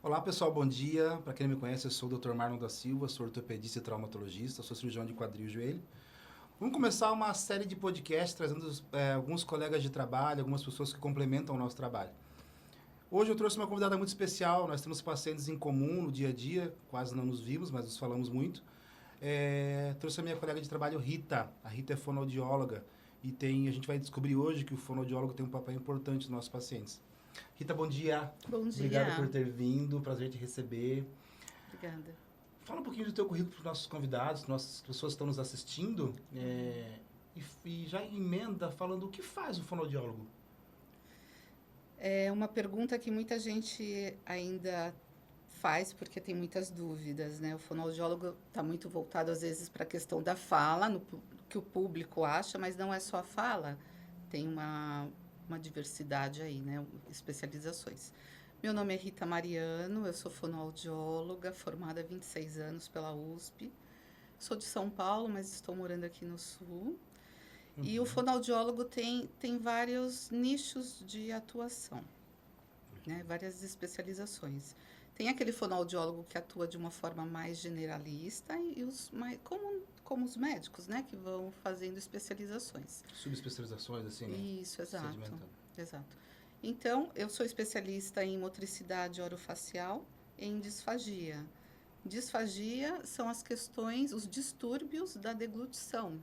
Olá pessoal, bom dia. Para quem não me conhece, eu sou o Dr. Marlon da Silva, sou ortopedista e traumatologista, sou cirurgião de quadril e joelho. Vamos começar uma série de podcasts trazendo alguns colegas de trabalho, algumas pessoas que complementam o nosso trabalho. Hoje eu trouxe uma convidada muito especial, nós temos pacientes em comum no dia a dia, quase não nos vimos, mas nos falamos muito. Trouxe a minha colega de trabalho, Rita. A Rita é fonoaudióloga e a gente vai descobrir hoje que o fonoaudiólogo tem um papel importante nos nossos pacientes. Rita, bom dia. Bom Obrigado por dia. ter vindo, prazer te receber. Obrigada. Fala um pouquinho do teu currículo para os nossos convidados, nossas pessoas que estão nos assistindo, e já emenda falando o que faz o fonoaudiólogo. É uma pergunta que muita gente ainda faz porque tem muitas dúvidas, né? O fonoaudiólogo está muito voltado às vezes para a questão da fala, no que o público acha, mas não é só a fala. Tem uma diversidade aí, né? Especializações. Meu nome é Rita Mariano, eu sou fonoaudióloga, formada há 26 anos pela USP. Sou de São Paulo, mas estou morando aqui no Sul. E o fonoaudiólogo tem vários nichos de atuação, né? Várias especializações. Tem aquele fonoaudiólogo que atua de uma forma mais generalista e os mais, como os médicos, né? Que vão fazendo especializações. Subespecializações, assim, né? Isso, exato. Sedimentando. Exato. Então, eu sou especialista em motricidade orofacial e em disfagia. Disfagia são as questões, os distúrbios da deglutição,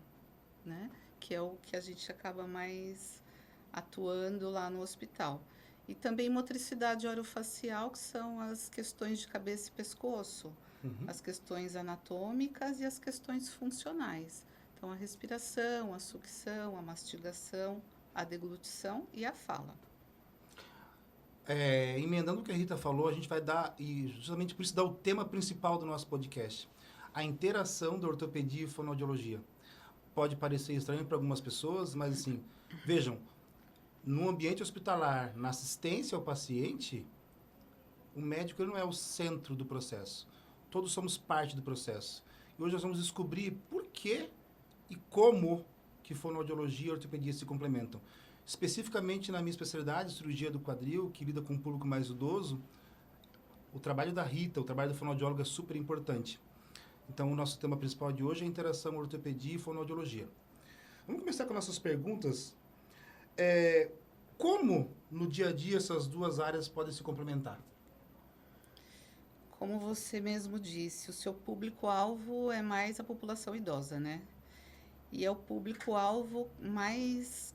né? Que é o que a gente acaba mais atuando lá no hospital. E também motricidade orofacial, que são as questões de cabeça e pescoço, as questões anatômicas e as questões funcionais. Então, a respiração, a sucção, a mastigação, a deglutição e a fala. Emendando o que a Rita falou, a gente vai dar, e justamente por isso dá o tema principal do nosso podcast, a interação da ortopedia e fonoaudiologia. Pode parecer estranho para algumas pessoas, mas assim, vejam, no ambiente hospitalar, na assistência ao paciente, o médico ele não é o centro do processo. Todos somos parte do processo. E hoje nós vamos descobrir por que e como que fonoaudiologia e ortopedia se complementam. Especificamente na minha especialidade, cirurgia do quadril, que lida com um público mais idoso, o trabalho da Rita, o trabalho do fonoaudiólogo é super importante. Então, o nosso tema principal de hoje é a interação ortopedia e fonoaudiologia. Vamos começar com nossas perguntas. Como, no dia a dia, essas duas áreas podem se complementar? Como você mesmo disse, o seu público-alvo é mais a população idosa, né? E é o público-alvo mais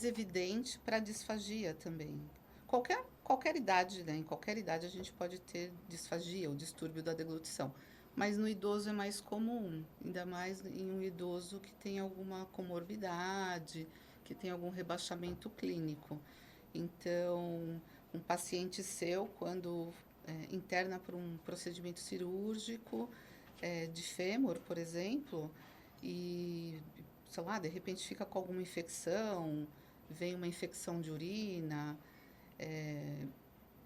evidente para a disfagia também. Qualquer idade, né? Em qualquer idade a gente pode ter disfagia, o distúrbio da deglutição. Mas no idoso é mais comum, ainda mais em um idoso que tem alguma comorbidade, que tem algum rebaixamento clínico. Então, um paciente seu, quando interna para um procedimento cirúrgico de fêmur, por exemplo, e, sei lá, de repente fica com alguma infecção, vem uma infecção de urina.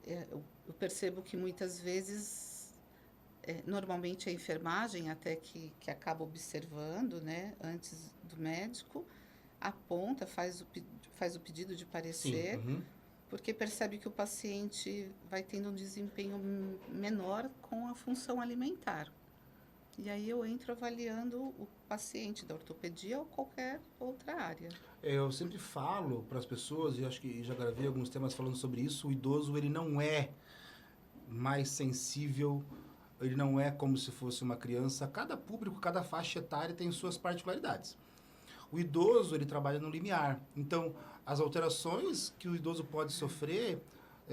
Eu percebo que muitas vezes, normalmente a enfermagem, até que acaba observando, né, antes do médico, aponta, faz o pedido de parecer, Sim. porque percebe que o paciente vai tendo um desempenho menor com a função alimentar. E aí eu entro avaliando o paciente da ortopedia ou qualquer outra área. Eu sempre falo para as pessoas, e acho que já gravei alguns temas falando sobre isso, o idoso ele não é mais sensível, ele não é como se fosse uma criança. Cada público, cada faixa etária tem suas particularidades. O idoso, ele trabalha no limiar. Então, as alterações que o idoso pode sofrer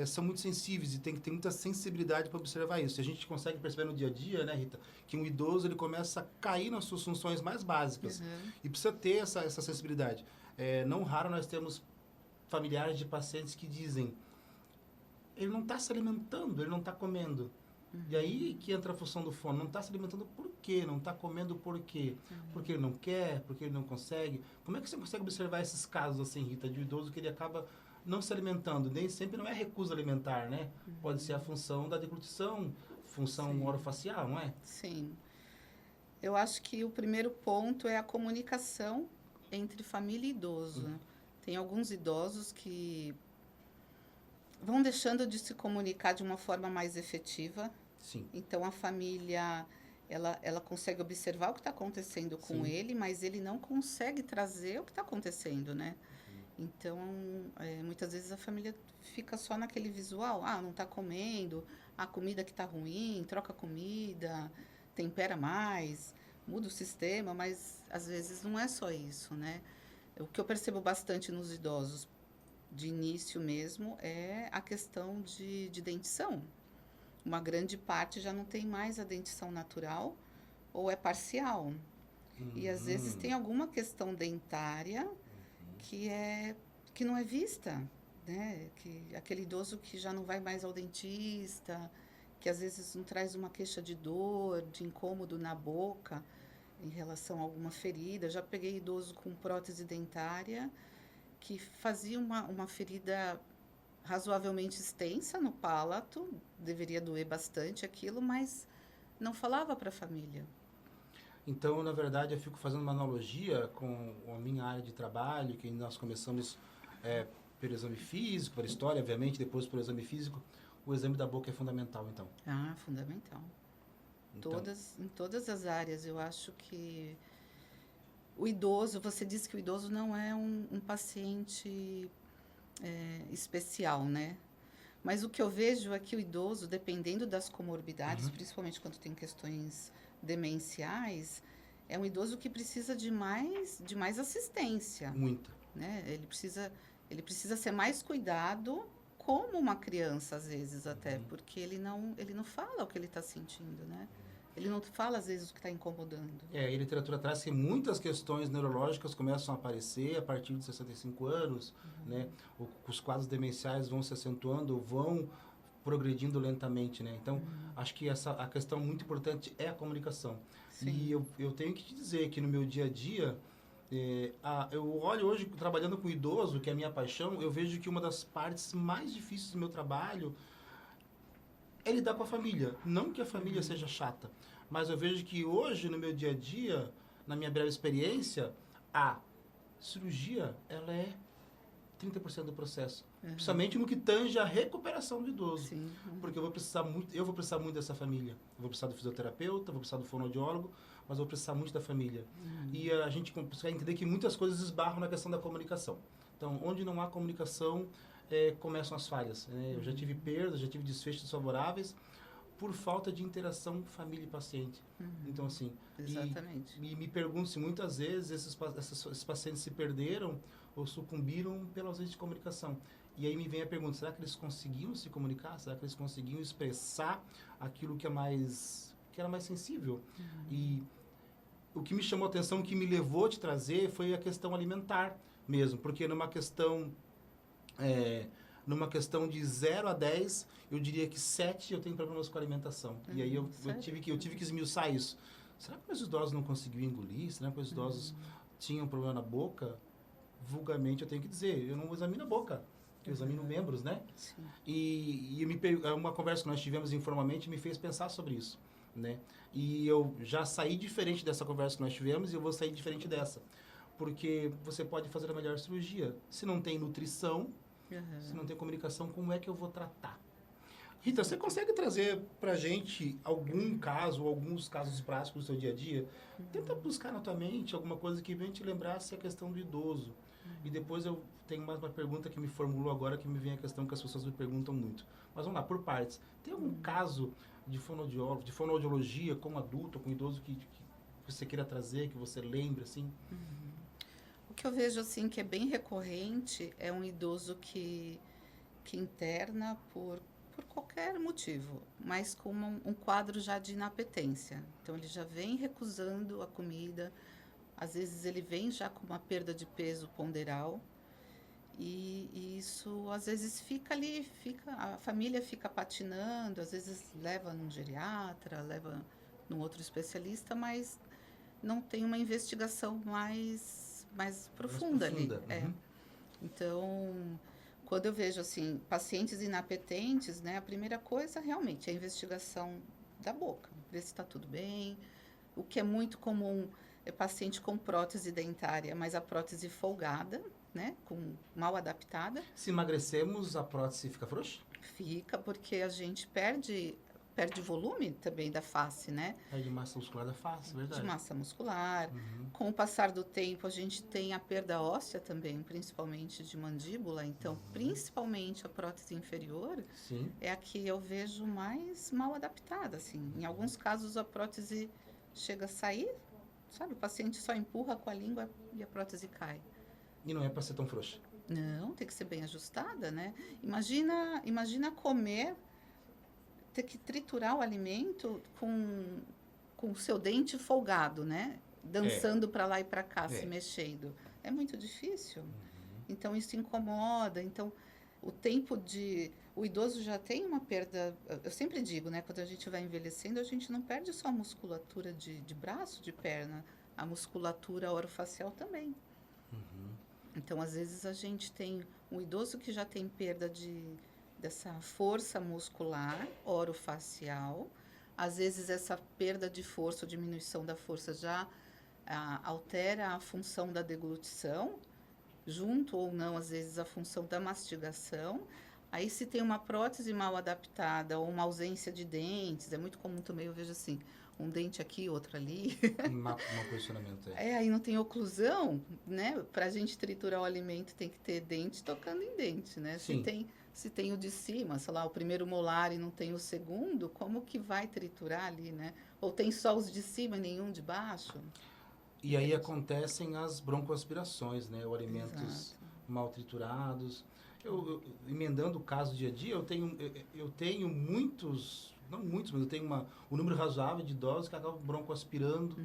são muito sensíveis e tem que ter muita sensibilidade para observar isso. E a gente consegue perceber no dia a dia, né, Rita, que um idoso ele começa a cair nas suas funções mais básicas. E precisa ter essa sensibilidade. Não raro nós temos familiares de pacientes que dizem ele não está se alimentando, ele não está comendo. E aí que entra a função do fono. Não está se alimentando por quê? Não está comendo por quê? Porque ele não quer? Porque ele não consegue? Como é que você consegue observar esses casos assim, Rita, de um idoso que ele acaba não se alimentando? Nem sempre não é recusa alimentar, né? Pode ser a função da deglutição, função orofacial, não é? Sim. Eu acho que o primeiro ponto é a comunicação entre família e idoso. Tem alguns idosos que vão deixando de se comunicar de uma forma mais efetiva. Sim. Então, a família, ela consegue observar o que está acontecendo com Sim. ele, mas ele não consegue trazer o que está acontecendo, né? Então, muitas vezes a família fica só naquele visual. Ah, não está comendo, a comida que está ruim, troca a comida, tempera mais, muda o sistema, mas às vezes não é só isso, né? O que eu percebo bastante nos idosos, de início mesmo, é a questão de dentição. Uma grande parte já não tem mais a dentição natural ou é parcial. E às vezes Uhum. tem alguma questão dentária que que não é vista, né? Que aquele idoso que já não vai mais ao dentista, que às vezes não traz uma queixa de dor, de incômodo na boca em relação a alguma ferida. Eu já peguei idoso com prótese dentária que fazia uma ferida razoavelmente extensa no palato, deveria doer bastante aquilo, mas não falava para a família. Então, na verdade, eu fico fazendo uma analogia com a minha área de trabalho, que nós começamos pelo exame físico, pela história, obviamente, depois pelo exame físico. O exame da boca é fundamental, então. Ah, fundamental. Então, Em todas as áreas, eu acho que o idoso, você disse que o idoso não é um paciente especial, né? Mas o que eu vejo é que o idoso, dependendo das comorbidades, uhum, principalmente quando tem questões demenciais, é um idoso que precisa de mais assistência, muita. né? Ele precisa ser mais cuidado, como uma criança, às vezes, até, Uhum. porque ele não fala o que ele está sentindo, né? Ele não fala, às vezes, o que está incomodando. É, a literatura traz que muitas questões neurológicas começam a aparecer a partir de 65 anos, né? Os quadros demenciais vão se acentuando, vão progredindo lentamente, né? Então, acho que a questão muito importante é a comunicação. E Sim. eu tenho que te dizer que no meu dia a dia, eu olho hoje, trabalhando com idoso, que é a minha paixão, eu vejo que uma das partes mais difíceis do meu trabalho é lidar com a família. Não que a família seja chata, mas eu vejo que hoje, no meu dia a dia, na minha breve experiência, a cirurgia, ela é 30% do processo. Principalmente no que tange a recuperação do idoso. Sim. Porque eu vou precisar muito dessa família. Eu vou precisar do fisioterapeuta, vou precisar do fonoaudiólogo, mas eu vou precisar muito da família. E a gente consegue entender que muitas coisas esbarram na questão da comunicação. Então, onde não há comunicação, começam as falhas. Né? Eu já tive perdas, já tive desfechos desfavoráveis por falta de interação família e paciente. Então, assim... Exatamente. E me pergunto se muitas vezes esses pacientes se perderam ou sucumbiram pela ausência de comunicação. E aí me vem a pergunta, será que eles conseguiam se comunicar? Será que eles conseguiam expressar aquilo que era mais sensível? E o que me chamou a atenção, o que me levou a te trazer foi a questão alimentar mesmo, porque numa questão de 0 a 10, eu diria que 7 eu tenho problemas com a alimentação. E aí eu tive que esmiuçar isso. Será que os idosos não conseguiam engolir? Será que os idosos tinham problema na boca? Vulgarmente eu tenho que dizer, eu não examino a boca, eu examino membros, né? Sim. Uma conversa que nós tivemos informalmente me fez pensar sobre isso, né? E eu já saí diferente dessa conversa que nós tivemos e eu vou sair diferente dessa. Porque você pode fazer a melhor cirurgia. Se não tem nutrição, se não tem comunicação, como é que eu vou tratar? Rita, você consegue trazer pra gente algum caso, ou alguns casos práticos do seu dia a dia? Tenta buscar na tua mente alguma coisa que venha te lembrar se a questão do idoso. E depois eu tenho mais uma pergunta que me formulou agora, que me vem a questão que as pessoas me perguntam muito. Mas vamos lá, por partes. Tem algum caso de fonoaudiologia com adulto, com idoso que você queira trazer, que você lembre, assim? O que eu vejo, assim, que é bem recorrente é um idoso que interna por qualquer motivo, mas com um quadro já de inapetência. Então, ele já vem recusando a comida, às vezes ele vem já com uma perda de peso ponderal, e isso às vezes fica ali, a família fica patinando, às vezes leva num geriatra, leva num outro especialista, mas não tem uma investigação mais profunda ali. Uhum. Então, quando eu vejo assim pacientes inapetentes, né, a primeira coisa realmente é a investigação da boca, ver se está tudo bem. O que é muito comum é paciente com prótese dentária, mas a prótese folgada, né, mal adaptada. Se emagrecemos, a prótese fica frouxa? Fica porque a gente perde volume também da face, né? Perde massa muscular da face, verdade. De massa muscular. Uhum. Com o passar do tempo, a gente tem a perda óssea também, principalmente de mandíbula. Então, principalmente a prótese inferior Sim. é a que eu vejo mais mal adaptada, assim. Em alguns casos, a prótese chega a sair, sabe? O paciente só empurra com a língua e a prótese cai. E não é para ser tão frouxa. Não, tem que ser bem ajustada, né? Imagina comer, ter que triturar o alimento com o seu dente folgado, né? Dançando para lá e para cá, se mexendo. É muito difícil. Então, isso incomoda. Então, o idoso já tem uma perda. Eu sempre digo, né? Quando a gente vai envelhecendo, a gente não perde só a musculatura de braço, de perna. A musculatura orofacial também. Então, às vezes, a gente tem um idoso que já tem perda dessa força muscular orofacial. Às vezes, essa perda de força ou diminuição da força já altera a função da deglutição, junto ou não, às vezes, a função da mastigação. Aí, se tem uma prótese mal adaptada ou uma ausência de dentes, é muito comum também, eu vejo assim, um dente aqui, outro ali. Um posicionamento aí. Aí não tem oclusão, né? Para a gente triturar o alimento tem que ter dente tocando em dente, né? Sim. Se tem o de cima, sei lá, o primeiro molar e não tem o segundo, como que vai triturar ali, né? Ou tem só os de cima e nenhum de baixo? E aí acontecem as broncoaspirações, né? Ou alimentos Exato. mal triturados. Emendando o caso dia a dia, eu tenho muitos, não muitos, mas eu tenho um número razoável de idosos que acabam broncoaspirando,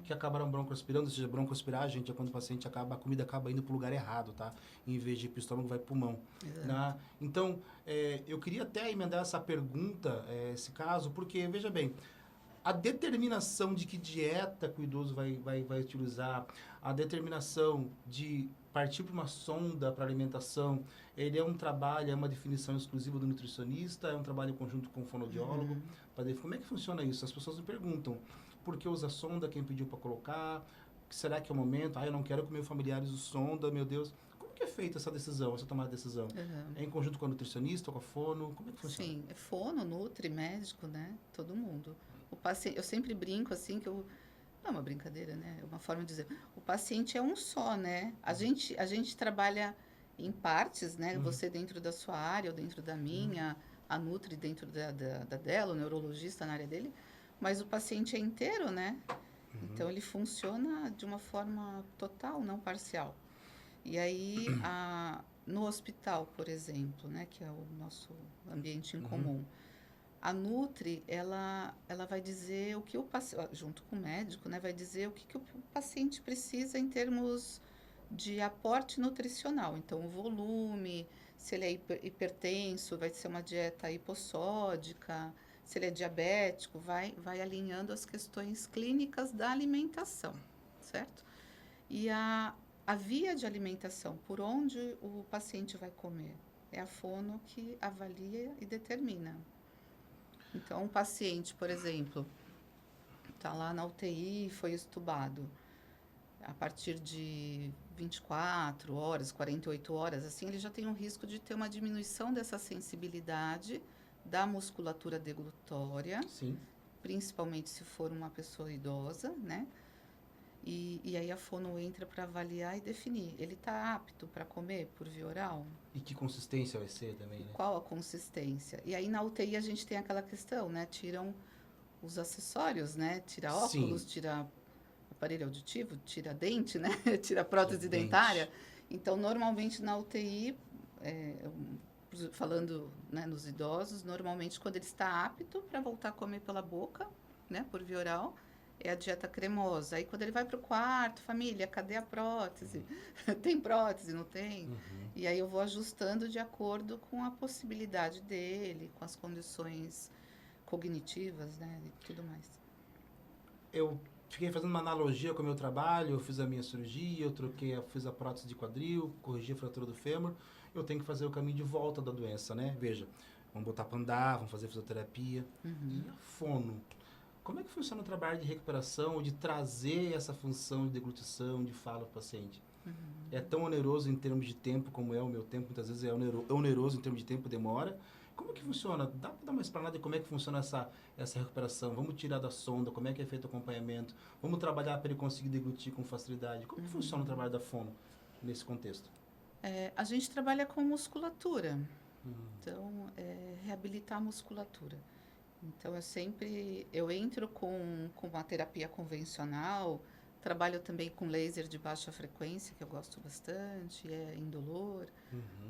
que acabaram broncoaspirando, ou seja, broncoaspirar, gente, é quando o paciente a comida acaba indo para o lugar errado, tá? Em vez de ir para o estômago, vai para o pulmão. Né? Então, eu queria até emendar essa pergunta, esse caso, porque, veja bem, a determinação de que dieta que o idoso vai utilizar, a determinação de partir para uma sonda para alimentação, ele é um trabalho, é uma definição exclusiva do nutricionista, é um trabalho em conjunto com o fonoaudiólogo. Como é que funciona isso? As pessoas me perguntam, por que usa sonda, quem pediu para colocar, será que é o momento? Eu não quero que meus familiares usem sonda, meu Deus. Como que é feita essa decisão, essa tomada de decisão? É em conjunto com a nutricionista, com a fono? Como é que funciona? Sim, é fono, nutri, médico, né? Todo mundo. O paciente, eu sempre brinco assim que não é uma brincadeira, né? É uma forma de dizer. O paciente é um só, né? A gente trabalha em partes, né? Você dentro da sua área ou dentro da minha, a nutri dentro da dela, o neurologista na área dele, mas o paciente é inteiro, né? Então ele funciona de uma forma total, não parcial. E aí no hospital, por exemplo, né? Que é o nosso ambiente em comum. A Nutri, ela vai dizer o que o paciente, junto com o médico, né, vai dizer o que o paciente precisa em termos de aporte nutricional. Então, o volume, se ele é hipertenso, vai ser uma dieta hipossódica, se ele é diabético, vai alinhando as questões clínicas da alimentação, certo? E a via de alimentação, por onde o paciente vai comer, é a fono que avalia e determina. Então, um paciente, por exemplo, está lá na UTI e foi extubado. A partir de 24 horas, 48 horas, assim, ele já tem um risco de ter uma diminuição dessa sensibilidade da musculatura deglutória. Sim. Principalmente se for uma pessoa idosa, né? E aí a fono entra para avaliar e definir. Ele está apto para comer por via oral? E que consistência vai ser também, né? Qual a consistência? E aí na UTI a gente tem aquela questão, né? Tiram os acessórios, né? Tira óculos, tira aparelho auditivo, tira dente, né? Tira prótese dentária. Então, normalmente na UTI, falando, né, nos idosos, normalmente quando ele está apto para voltar a comer pela boca, né? Por via oral, é a dieta cremosa. Aí quando ele vai para o quarto, família, cadê a prótese? Tem prótese, não tem? E aí eu vou ajustando de acordo com a possibilidade dele, com as condições cognitivas, né? E tudo mais. Eu fiquei fazendo uma analogia com o meu trabalho, eu fiz a minha cirurgia, eu fiz a prótese de quadril, corrigi a fratura do fêmur, eu tenho que fazer o caminho de volta da doença, né? Veja, vamos botar para andar, vamos fazer fisioterapia. E a fono? Como é que funciona o trabalho de recuperação, de trazer essa função de deglutição, de fala para o paciente? É tão oneroso em termos de tempo como é o meu tempo, muitas vezes é oneroso em termos de tempo, demora. Como que funciona? Dá para dar uma explanada de como é que funciona essa recuperação? Vamos tirar da sonda, como é que é feito o acompanhamento? Vamos trabalhar para ele conseguir deglutir com facilidade? Como que funciona o trabalho da fono nesse contexto? A gente trabalha com musculatura. Então, reabilitar a musculatura. Então, eu entro com uma terapia convencional, trabalho também com laser de baixa frequência, que eu gosto bastante, é indolor.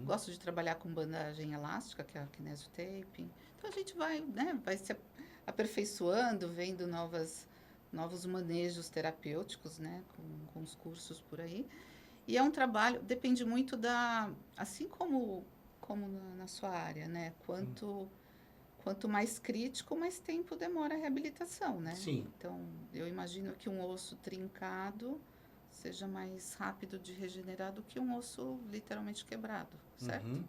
Gosto de trabalhar com bandagem elástica, que é a kinesiotaping. Então, a gente vai, né, vai se aperfeiçoando, vendo novos manejos terapêuticos, né, com os cursos por aí. E é um trabalho, depende muito assim como na sua área, né? Quanto mais crítico, mais tempo demora a reabilitação, né? Sim. Então, eu imagino que um osso trincado seja mais rápido de regenerar do que um osso literalmente quebrado, certo?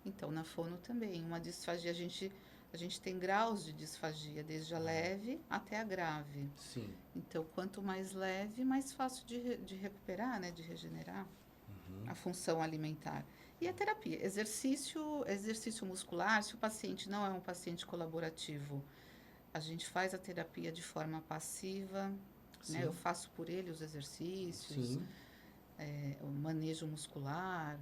Então, na fono também, uma disfagia, a gente tem graus de disfagia, desde a leve até a grave. Sim. Então, quanto mais leve, mais fácil de recuperar, né? De regenerar a função alimentar. E a terapia, exercício muscular, se o paciente não é um paciente colaborativo, a gente faz a terapia de forma passiva, né? Eu faço por ele os exercícios, o manejo muscular,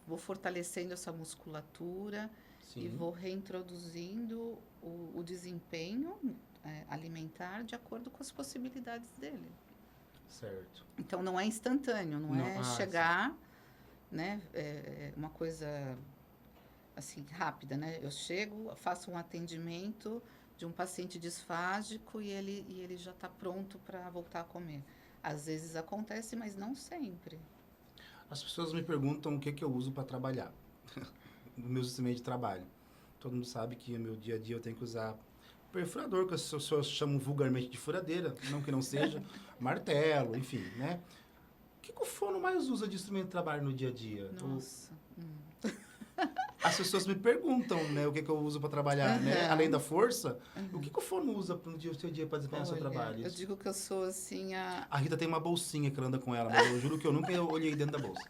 vou fortalecendo essa musculatura e vou reintroduzindo o desempenho alimentar de acordo com as possibilidades dele. Certo. Então, não é instantâneo, não é chegar... Né? É uma coisa assim rápida, né? Eu chego, faço um atendimento de um paciente disfágico e ele já está pronto para voltar a comer. Às vezes acontece, mas não sempre. As pessoas me perguntam o que eu uso para trabalhar, no meu sistema de trabalho. Todo mundo sabe que no meu dia a dia eu tenho que usar perfurador, que as pessoas chamam vulgarmente de furadeira, não que não seja, martelo, enfim, né? O que o fono mais usa de instrumento de trabalho no dia a dia? Nossa. As pessoas me perguntam, né, o que eu uso para trabalhar, né? Além da força, o que o fono usa no seu dia para desempenhar o seu trabalho? Eu digo que eu sou assim A Rita tem uma bolsinha que ela anda com ela, mas eu juro que eu nunca olhei dentro da bolsa.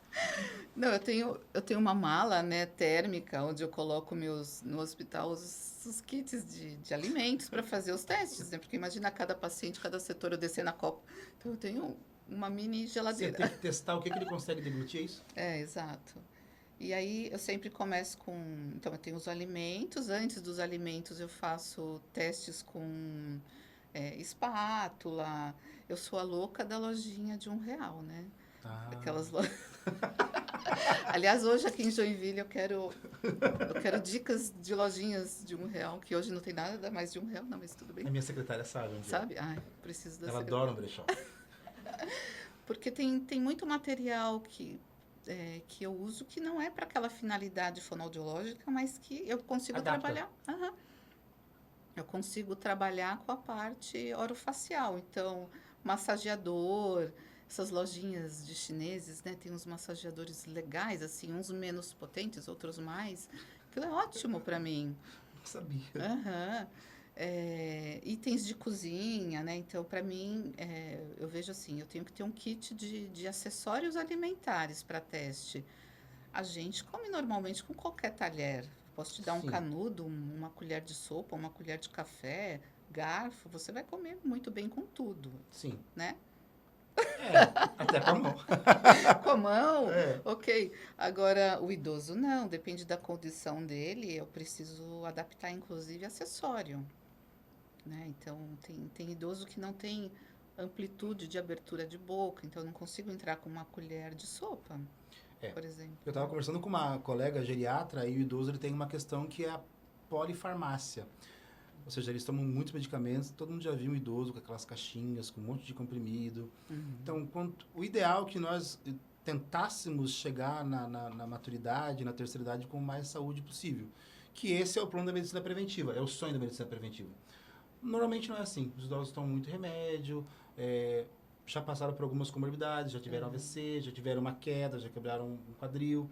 Não, eu tenho uma mala, né, térmica, onde eu coloco no hospital os kits de alimentos para fazer os testes, né? Porque imagina cada paciente, cada setor eu descer na copa. Então eu tenho uma mini geladeira. Você tem que testar o que ele consegue deglutir, é isso? Exato. E aí eu sempre começo com... Então, eu tenho os alimentos. Antes dos alimentos, eu faço testes com espátula. Eu sou a louca da lojinha de R$1, né? Aquelas lojas... Aliás, hoje aqui em Joinville eu quero dicas de lojinhas de R$1, que hoje não tem nada mais de R$1, não, mas tudo bem. A minha secretária sabe. Sabe? Ai, preciso da Ela adora um brechó. Porque tem muito material que eu uso que não é para aquela finalidade fonoaudiológica, mas que eu consigo trabalhar. Eu consigo trabalhar com a parte orofacial. Então, massageador, essas lojinhas de chineses, né? Tem uns massageadores legais, assim, uns menos potentes, outros mais. Aquilo é ótimo para mim. Não sabia. Itens de cozinha, né? Então, para mim, eu vejo assim, eu tenho que ter um kit de acessórios alimentares para teste. A gente come normalmente com qualquer talher. Posso te dar um canudo, uma colher de sopa, uma colher de café, garfo. Você vai comer muito bem com tudo. Sim. Né? Até com a mão. Com a mão? Ok. Agora, o idoso não. Depende da condição dele. Eu preciso adaptar, inclusive, acessório. Né? Então, tem idoso que não tem amplitude de abertura de boca, então eu não consigo entrar com uma colher de sopa, por exemplo. Eu estava conversando com uma colega geriatra e o idoso ele tem uma questão que é a polifarmácia. Ou seja, eles tomam muitos medicamentos, todo mundo já viu um idoso com aquelas caixinhas, com um monte de comprimido. Então, o ideal é que nós tentássemos chegar na maturidade, na terceira idade, com mais saúde possível. Que esse é o plano da medicina preventiva, é o sonho da medicina preventiva. Normalmente não é assim. Os idosos tomam muito remédio, já passaram por algumas comorbidades, já tiveram AVC, já tiveram uma queda, já quebraram um quadril.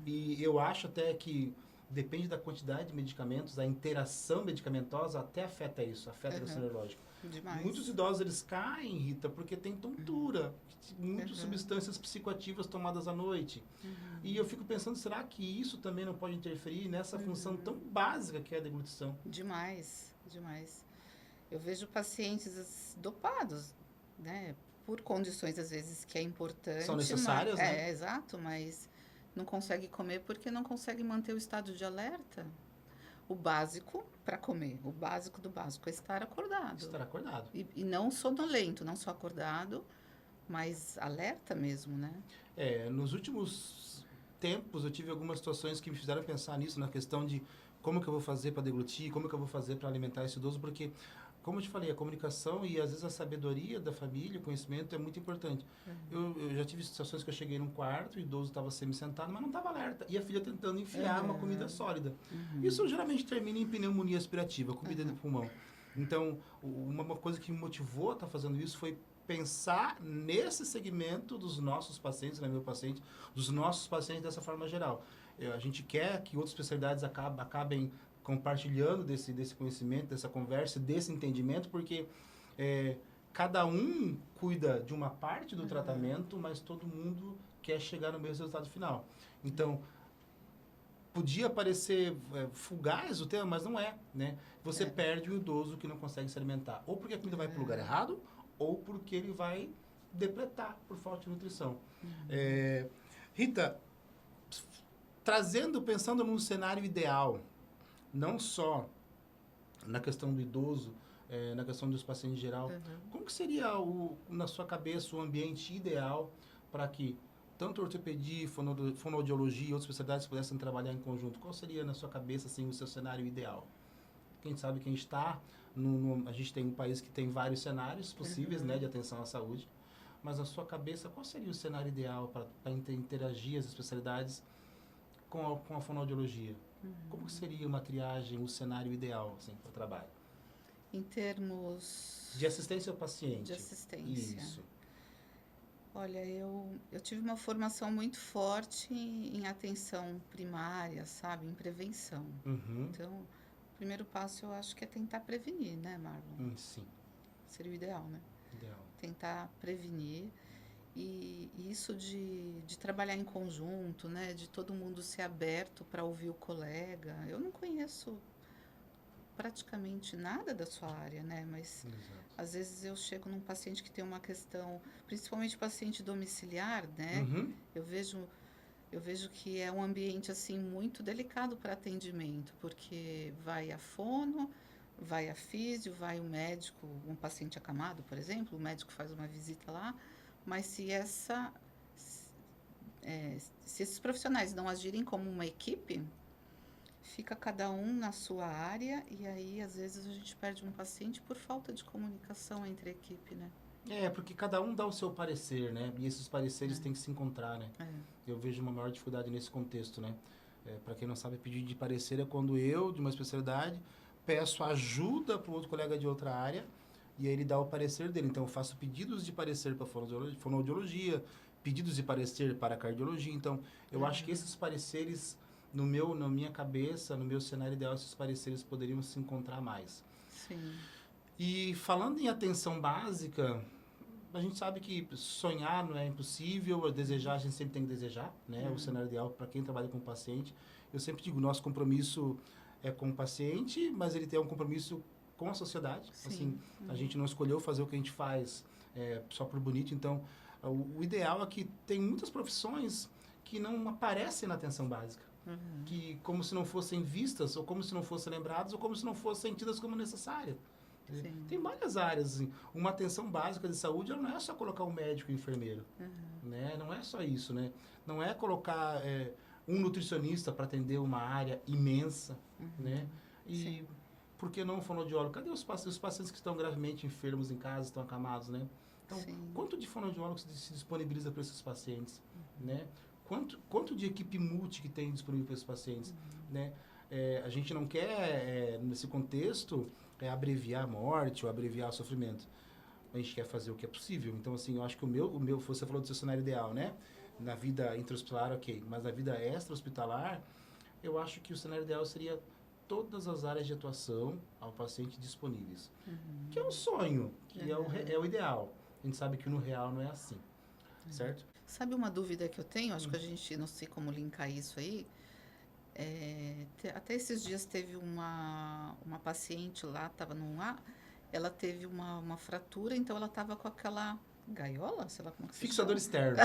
E eu acho até que depende da quantidade de medicamentos, a interação medicamentosa até afeta isso, afeta a questão neurológica. Demais. Muitos idosos, eles caem, Rita, porque tem tontura, muitas substâncias psicoativas tomadas à noite. E eu fico pensando, será que isso também não pode interferir nessa função tão básica que é a deglutição? Demais, demais. Eu vejo pacientes dopados, né? Por condições, às vezes, que é importante. São necessárias, né? Exato, mas não consegue comer porque não consegue manter o estado de alerta. O básico para comer, o básico do básico é estar acordado. Estar acordado. E não sonolento, não só acordado, mas alerta mesmo, né? Nos últimos tempos eu tive algumas situações que me fizeram pensar nisso, na questão de como que eu vou fazer para deglutir, como que eu vou fazer para alimentar esse idoso, porque, como eu te falei, a comunicação e às vezes a sabedoria da família, o conhecimento é muito importante. Eu já tive situações que eu cheguei num quarto, o idoso estava semi-sentado, mas não estava alerta. E a filha tentando enfiar uma comida sólida. Isso geralmente termina em pneumonia aspirativa, comida do pulmão. Então, uma coisa que me motivou a estar fazendo isso foi pensar nesse segmento dos nossos pacientes, não é meu paciente, dos nossos pacientes dessa forma geral. A gente quer que outras especialidades acabem compartilhando desse conhecimento, dessa conversa, desse entendimento, porque cada um cuida de uma parte do tratamento, mas todo mundo quer chegar no mesmo resultado final. Então, podia parecer fugaz o tema, mas não é, né? Você perde o idoso que não consegue se alimentar, ou porque a comida vai para o lugar errado, ou porque ele vai depletar por falta de nutrição. Rita, pensando num cenário ideal, não só na questão do idoso, na questão dos pacientes em geral, como que seria, na sua cabeça, o ambiente ideal para que tanto ortopedia, fonoaudiologia e outras especialidades pudessem trabalhar em conjunto? Qual seria, na sua cabeça, assim, o seu cenário ideal? Quem sabe quem está... a gente tem um país que tem vários cenários possíveis, né, de atenção à saúde, mas na sua cabeça, qual seria o cenário ideal para interagir as especialidades com a fonoaudiologia? Como que seria uma triagem, o cenário ideal assim, para o trabalho? Em termos... De assistência ao paciente. De assistência. Isso. Olha, eu tive uma formação muito forte em atenção primária, sabe? Em prevenção. Então, o primeiro passo eu acho que é tentar prevenir, né, Marlon? Sim. Seria o ideal, né? Ideal. Tentar prevenir. E isso de trabalhar em conjunto, né? De todo mundo ser aberto para ouvir o colega. Eu não conheço praticamente nada da sua área, né? Mas às vezes eu chego num paciente que tem uma questão, principalmente paciente domiciliar, né? Eu vejo que é um ambiente assim muito delicado para atendimento, porque vai a fono, vai a físio, vai o médico, um paciente acamado, por exemplo, o médico faz uma visita lá, mas se esses profissionais não agirem como uma equipe, fica cada um na sua área e aí às vezes a gente perde um paciente por falta de comunicação entre a equipe, né? Porque cada um dá o seu parecer, né? E esses pareceres têm que se encontrar, né? Eu vejo uma maior dificuldade nesse contexto, né? Para quem não sabe, pedir de parecer é quando eu, de uma especialidade, peço ajuda para o outro colega de outra área e aí ele dá o parecer dele. Então, eu faço pedidos de parecer para fonoaudiologia, pedidos de parecer para cardiologia. Então, eu acho que esses pareceres, na minha cabeça, no meu cenário ideal, esses pareceres poderiam se encontrar mais. Sim. E falando em atenção básica, a gente sabe que sonhar não é impossível, desejar a gente sempre tem que desejar, né? O cenário ideal para quem trabalha com o paciente. Eu sempre digo, nosso compromisso é com o paciente, mas ele tem um compromisso com a sociedade. Sim. Assim, a gente não escolheu fazer o que a gente faz só por bonito. Então, o ideal é que tem muitas profissões que não aparecem na atenção básica. Que como se não fossem vistas, ou como se não fossem lembradas, ou como se não fossem tidas como necessárias. Sim. Tem várias áreas. Assim. Uma atenção básica de saúde ela não é só colocar um médico e um enfermeiro. Né? Não é só isso. Né? Não é colocar um nutricionista para atender uma área imensa. Né? E Sim. por que não um fonoaudiólogo? Cadê os pacientes que estão gravemente enfermos em casa, estão acamados? Né? Então, quanto de fonoaudiólogo se disponibiliza para esses pacientes? Né? Quanto de equipe multi que tem disponível para esses pacientes? Né? A gente não quer, nesse contexto, abreviar a morte ou abreviar o sofrimento. A gente quer fazer o que é possível. Então, assim, eu acho que o meu você falou do seu cenário ideal, né? Na vida intra-hospitalar, ok. Mas na vida extra-hospitalar, eu acho que o cenário ideal seria todas as áreas de atuação ao paciente disponíveis. Que é um sonho, que é o ideal. A gente sabe que no real não é assim, certo? Sabe uma dúvida que eu tenho? Acho que a gente, não sei como linkar isso aí. Até esses dias teve uma paciente lá, estava num A, ela teve uma fratura, então ela estava com aquela gaiola, sei lá como que se Fixador chama. externo.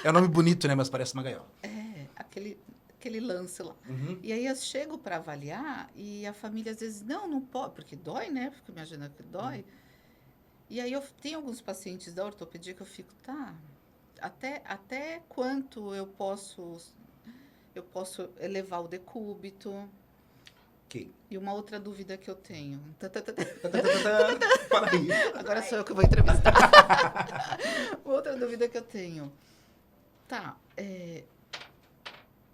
É um nome bonito, né? Mas parece uma gaiola. Aquele lance lá. E aí eu chego para avaliar e a família às vezes, não pode, porque dói, né? Porque imagina que dói. E aí eu tenho alguns pacientes da ortopedia que eu fico, tá, até quanto eu posso elevar o decúbito? Ok. E uma outra dúvida que eu tenho. Para aí. Agora sou eu que vou entrevistar. Outra dúvida que eu tenho. Tá,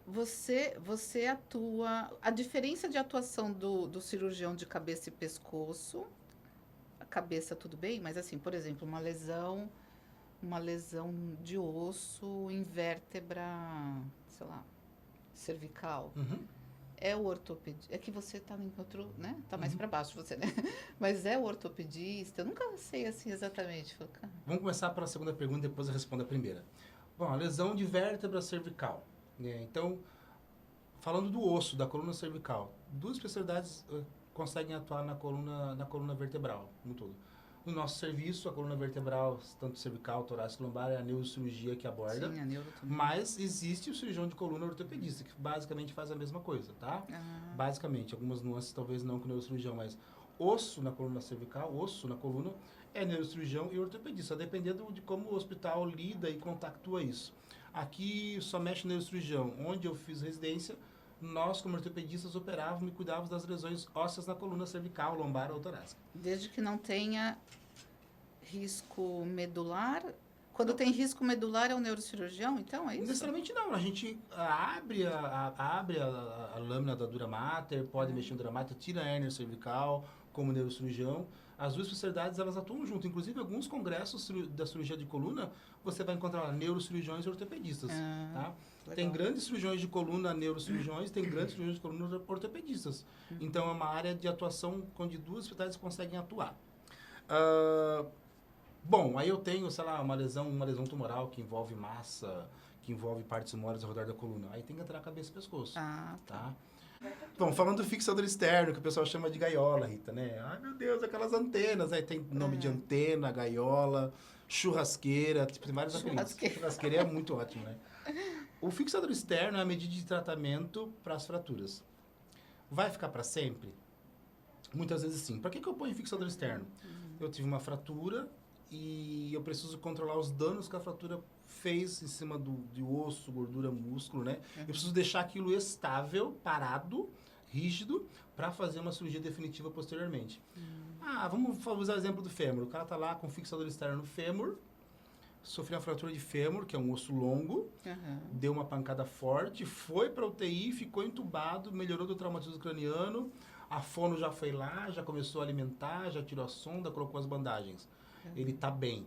você atua... A diferença de atuação do cirurgião de cabeça e pescoço... A cabeça tudo bem, mas assim, por exemplo, uma lesão de osso em vértebra, sei lá, cervical. É o ortopedista. É que você tá em outro, né? Tá mais para baixo você, né? Mas é o ortopedista. Eu nunca sei assim exatamente. Vamos começar pela segunda pergunta, depois eu respondo a primeira. Bom, a lesão de vértebra cervical, né? Então, falando do osso, da coluna cervical, duas especialidades conseguem atuar na coluna vertebral, no todo. No nosso serviço, a coluna vertebral, tanto cervical, torácica e lombar, é a neurocirurgia que aborda. Sim, a neuro também. Mas existe o cirurgião de coluna ortopedista, que basicamente faz a mesma coisa, tá? Basicamente, algumas nuances talvez não com o neurocirurgião, mas osso na coluna cervical, osso na coluna, é neurocirurgião e ortopedista, dependendo de como o hospital lida e compactua isso. Aqui só mexe neurocirurgião. Onde eu fiz residência, nós, como ortopedistas, operávamos e cuidávamos das lesões ósseas na coluna cervical, lombar ou torácica. Desde que não tenha risco medular. Quando tem risco medular é o neurocirurgião, então é isso? Necessariamente não. A gente abre a lâmina da dura mater, pode mexer no dura mater, tira a hérnia cervical como neurocirurgião. As duas especialidades, elas atuam junto. Inclusive, alguns congressos da cirurgia de coluna, você vai encontrar lá neurocirurgiões e ortopedistas, tá? Legal. Tem grandes cirurgiões de coluna neurocirurgiões, tem grandes cirurgiões de coluna ortopedistas. Então, é uma área de atuação onde duas especialidades conseguem atuar. Bom, aí eu tenho, sei lá, uma lesão tumoral que envolve massa, que envolve partes moles ao redor da coluna. Aí tem que entrar cabeça e pescoço, tá? Bom, falando do fixador externo, que o pessoal chama de gaiola, Rita, né? Ai, meu Deus, aquelas antenas. Aí tem nome de antena, gaiola, churrasqueira, tipo, tem vários apelidos. Churrasqueira é muito ótimo, né? O fixador externo é a medida de tratamento para as fraturas. Vai ficar para sempre? Muitas vezes sim. Para que eu ponho fixador externo? Eu tive uma fratura e eu preciso controlar os danos que a fratura fez em cima de osso, gordura, músculo, né? Eu preciso deixar aquilo estável, parado, rígido, para fazer uma cirurgia definitiva posteriormente. Vamos usar o exemplo do fêmur. O cara tá lá com fixador externo no fêmur, sofreu uma fratura de fêmur, que é um osso longo, deu uma pancada forte, foi para UTI, ficou entubado, melhorou do traumatismo craniano, a fono já foi lá, já começou a alimentar, já tirou a sonda, colocou as bandagens. Ele tá bem.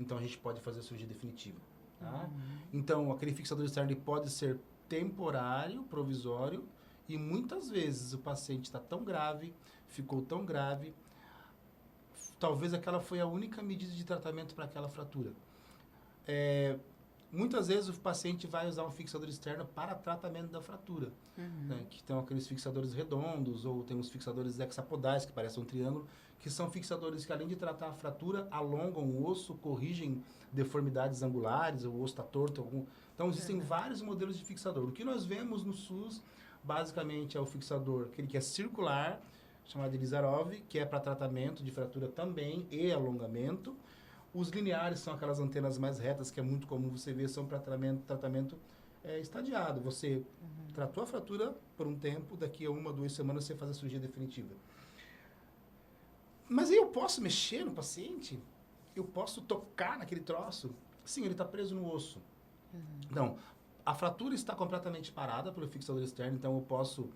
Então, a gente pode fazer a cirurgia definitiva. Tá? Então, aquele fixador externo ele pode ser temporário, provisório, e muitas vezes o paciente está tão grave, ficou tão grave, talvez aquela foi a única medida de tratamento para aquela fratura. Muitas vezes o paciente vai usar um fixador externo para tratamento da fratura, né? Que tem aqueles fixadores redondos, ou tem os fixadores hexapodais, que parecem um triângulo, que são fixadores que, além de tratar a fratura, alongam o osso, corrigem deformidades angulares, o osso está torto. Então, existem vários modelos de fixador. O que nós vemos no SUS, basicamente, é o fixador, aquele que é circular, chamado de Lizarov, que é para tratamento de fratura também e alongamento. Os lineares são aquelas antenas mais retas, que é muito comum você ver, são para tratamento estadiado. Você tratou a fratura por um tempo, daqui a 1 ou 2 semanas você faz a cirurgia definitiva. Mas aí eu posso mexer no paciente? Eu posso tocar naquele troço? Sim, ele está preso no osso. Então, a fratura está completamente parada pelo fixador externo, então eu posso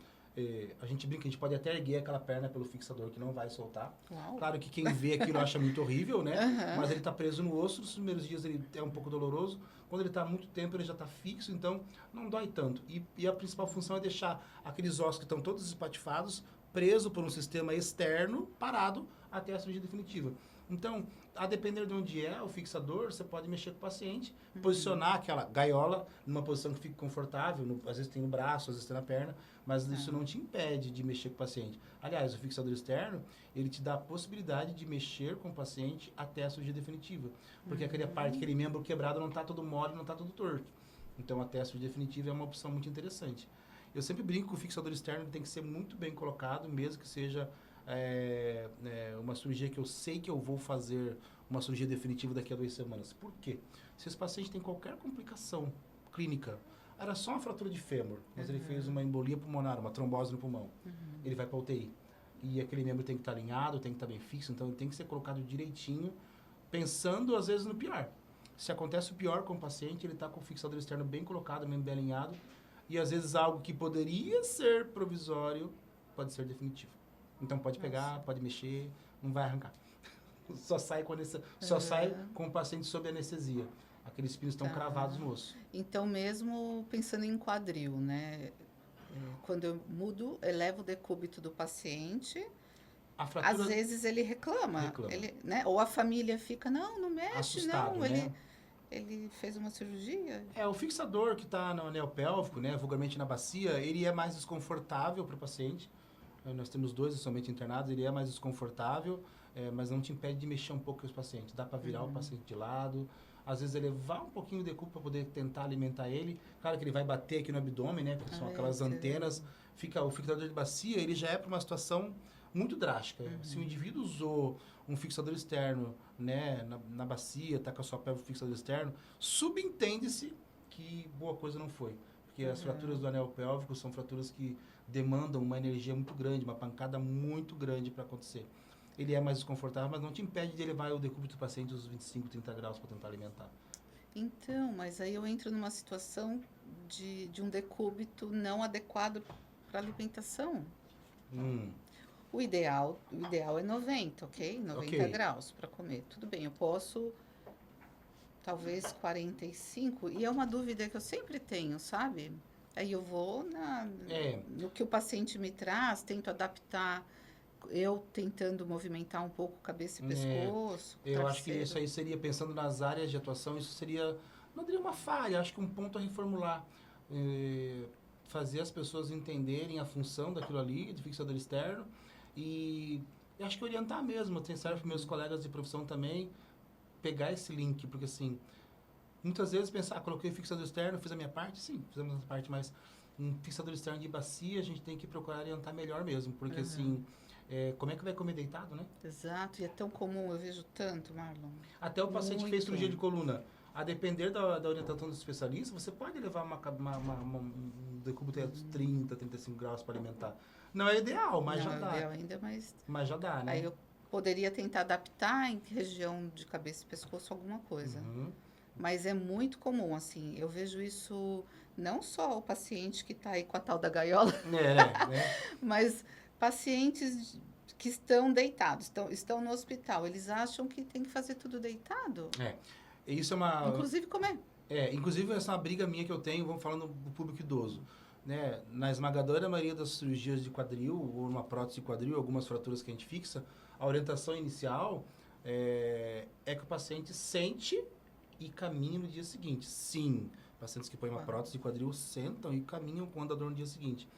A gente brinca, a gente pode até erguer aquela perna pelo fixador que não vai soltar. Uau. Claro que quem vê aquilo acha muito horrível, né? Aham. Mas ele está preso no osso, nos primeiros dias ele é um pouco doloroso. Quando ele está há muito tempo, ele já está fixo, então não dói tanto. E a principal função é deixar aqueles ossos que estão todos espatifados, presos por um sistema externo, parado até a cirurgia definitiva. Então, a depender de onde é o fixador, você pode mexer com o paciente, posicionar aquela gaiola numa posição que fique confortável, às vezes tem no braço, às vezes tem na perna, mas isso não te impede de mexer com o paciente. Aliás, o fixador externo, ele te dá a possibilidade de mexer com o paciente até a cirurgia definitiva, porque aquela parte, aquele membro quebrado não está todo mole, não está todo torto. Então, até a cirurgia definitiva é uma opção muito interessante. Eu sempre brinco que o fixador externo tem que ser muito bem colocado, mesmo que seja uma cirurgia que eu sei que eu vou fazer uma cirurgia definitiva daqui a 2 semanas. Por quê? Se esse paciente tem qualquer complicação clínica, era só uma fratura de fêmur, mas ele fez uma embolia pulmonar, uma trombose no pulmão, ele vai para UTI. E aquele membro tem que estar alinhado, tem que estar bem fixo, então ele tem que ser colocado direitinho, pensando às vezes no pior. Se acontece o pior com o paciente, ele está com o fixador externo bem colocado, membro bem alinhado, e às vezes algo que poderia ser provisório pode ser definitivo. Então pode pegar, pode mexer, não vai arrancar. Só sai com o paciente sob anestesia. Aqueles pinos estão cravados no osso. Então, mesmo pensando em quadril, né? Quando eu mudo, elevo o decúbito do paciente, A fratura... às vezes ele reclama. Ele, né? Ou a família fica, não mexe, assustado, não. né? Ele fez uma cirurgia. O fixador que está no anel pélvico, né, vulgarmente na bacia, ele é mais desconfortável para o paciente. Nós temos 2 somente internados, ele é mais desconfortável, mas não te impede de mexer um pouco com os pacientes. Dá para virar o paciente de lado, às vezes elevar um pouquinho o decúbito para poder tentar alimentar ele. Claro que ele vai bater aqui no abdômen, né, porque são aquelas antenas. O fixador de bacia, ele já é para uma situação muito drástica. Se o indivíduo usou um fixador externo, né, na bacia, está com a sua pelve fixador externo, subentende-se que boa coisa não foi. Porque as fraturas do anel pélvico são fraturas que demandam uma energia muito grande, uma pancada muito grande para acontecer. Ele é mais desconfortável, mas não te impede de elevar o decúbito do paciente uns 25, 30 graus para tentar alimentar. Então, mas aí eu entro numa situação de um decúbito não adequado para alimentação. O ideal é 90, ok? 90 graus para comer. Tudo bem, eu posso talvez 45. E é uma dúvida que eu sempre tenho, sabe? Aí eu vou no que o paciente me traz, tento adaptar, eu tentando movimentar um pouco cabeça e pescoço. Eu acho que isso aí seria, pensando nas áreas de atuação, isso seria, não diria uma falha, acho que um ponto a reformular. Fazer as pessoas entenderem a função daquilo ali, de fixador externo, e eu acho que orientar mesmo, tem serve para meus colegas de profissão também, pegar esse link, porque assim, muitas vezes pensar, coloquei fixador externo, fiz a minha parte, sim, fizemos a nossa parte, mas um fixador externo de bacia, a gente tem que procurar orientar melhor mesmo, porque assim, como é que vai comer deitado, né? Exato, e é tão comum, eu vejo tanto, Marlon. Até o paciente que fez cirurgia de coluna, a depender da orientação do especialista, você pode levar um decúbito de 30, 35 graus para alimentar. Não é ideal, mas já dá. Não é ideal ainda, mas já dá, né? Aí eu poderia tentar adaptar em região de cabeça e pescoço alguma coisa. Mas é muito comum, assim, eu vejo isso, não só o paciente que está aí com a tal da gaiola, mas pacientes que estão deitados, estão no hospital, eles acham que tem que fazer tudo deitado. Isso é uma... Inclusive comer. Inclusive essa é uma briga minha que eu tenho, vamos falando do público idoso. Né? Na esmagadora maioria das cirurgias de quadril, ou uma prótese de quadril, algumas fraturas que a gente fixa, a orientação inicial é que o paciente sente e caminha no dia seguinte. Sim, pacientes que põem uma prótese de quadril sentam e caminham com o andador no dia seguinte.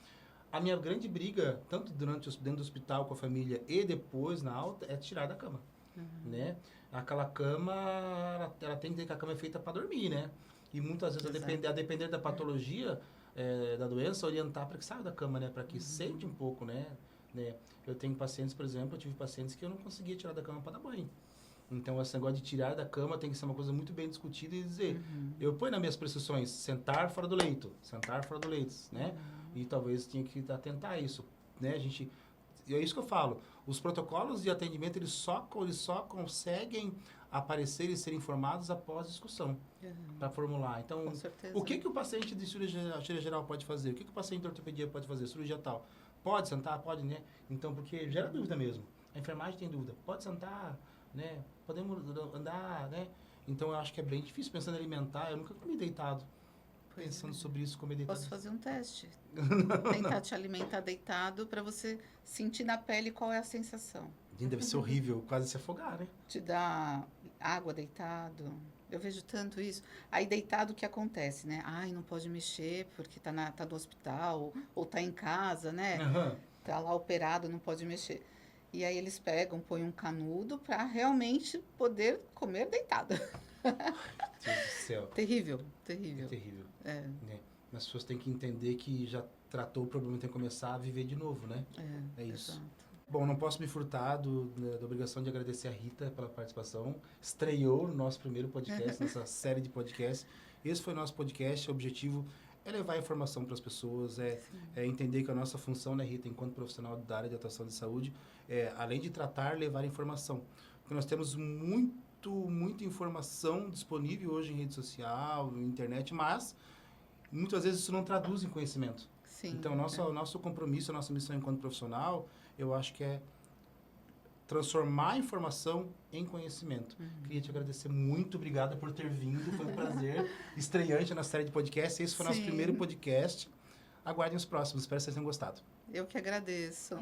A minha grande briga, tanto dentro do hospital com a família e depois na alta, é tirar da cama. Né? Aquela cama, ela tem que ter que a cama é feita para dormir, né? E muitas vezes, a depender da patologia da doença, orientar para que saia da cama, né? Para que sente um pouco, né? Eu tenho pacientes, por exemplo, eu tive pacientes que eu não conseguia tirar da cama para dar banho. Então, esse negócio de tirar da cama tem que ser uma coisa muito bem discutida e dizer, eu ponho nas minhas prescrições, sentar fora do leito, né? E talvez tinha que atentar a isso, né? E é isso que eu falo. Os protocolos de atendimento, eles só conseguem aparecer e ser informados após discussão, para formular. Então, o que o paciente de cirurgia geral pode fazer? O que o paciente de ortopedia pode fazer? Cirurgia tal. Pode sentar? Pode, né? Então, porque gera dúvida mesmo. A enfermagem tem dúvida. Pode sentar, né? Podemos andar, né? Então, eu acho que é bem difícil pensando em alimentar. Eu nunca comi deitado. Pensando sobre isso, comer deitado. Posso fazer um teste. Tentar te alimentar deitado para você sentir na pele qual é a sensação. Gente, deve ser horrível, quase se afogar, né? Te dá água deitado. Eu vejo tanto isso. Aí deitado o que acontece, né? Ai, não pode mexer porque tá no hospital ou tá em casa, né? Aham. Tá lá operado, não pode mexer. E aí eles pegam, põem um canudo para realmente poder comer deitado. Deus do céu. Terrível, É terrível. terrível. É, Né? As pessoas têm que entender que já tratou o problema e tem que começar a viver de novo, né? É isso. exato. Bom, não posso me furtar da obrigação de agradecer a Rita pela participação. Estreou no nosso primeiro podcast, nossa série de podcasts. Esse foi o nosso podcast. O objetivo é levar informação para as pessoas, é entender que a nossa função, né, Rita, enquanto profissional da área de atuação de saúde, além de tratar, levar informação. Porque nós temos muita informação disponível hoje em rede social, na internet, mas muitas vezes isso não traduz em conhecimento. Sim, Então, nosso compromisso, a nossa missão enquanto profissional, eu acho que é transformar a informação em conhecimento. Queria te agradecer muito, obrigada por ter vindo, foi um prazer. Estreante na série de podcast, esse foi o nosso Sim. primeiro podcast. Aguardem os próximos, espero que vocês tenham gostado. Eu que agradeço.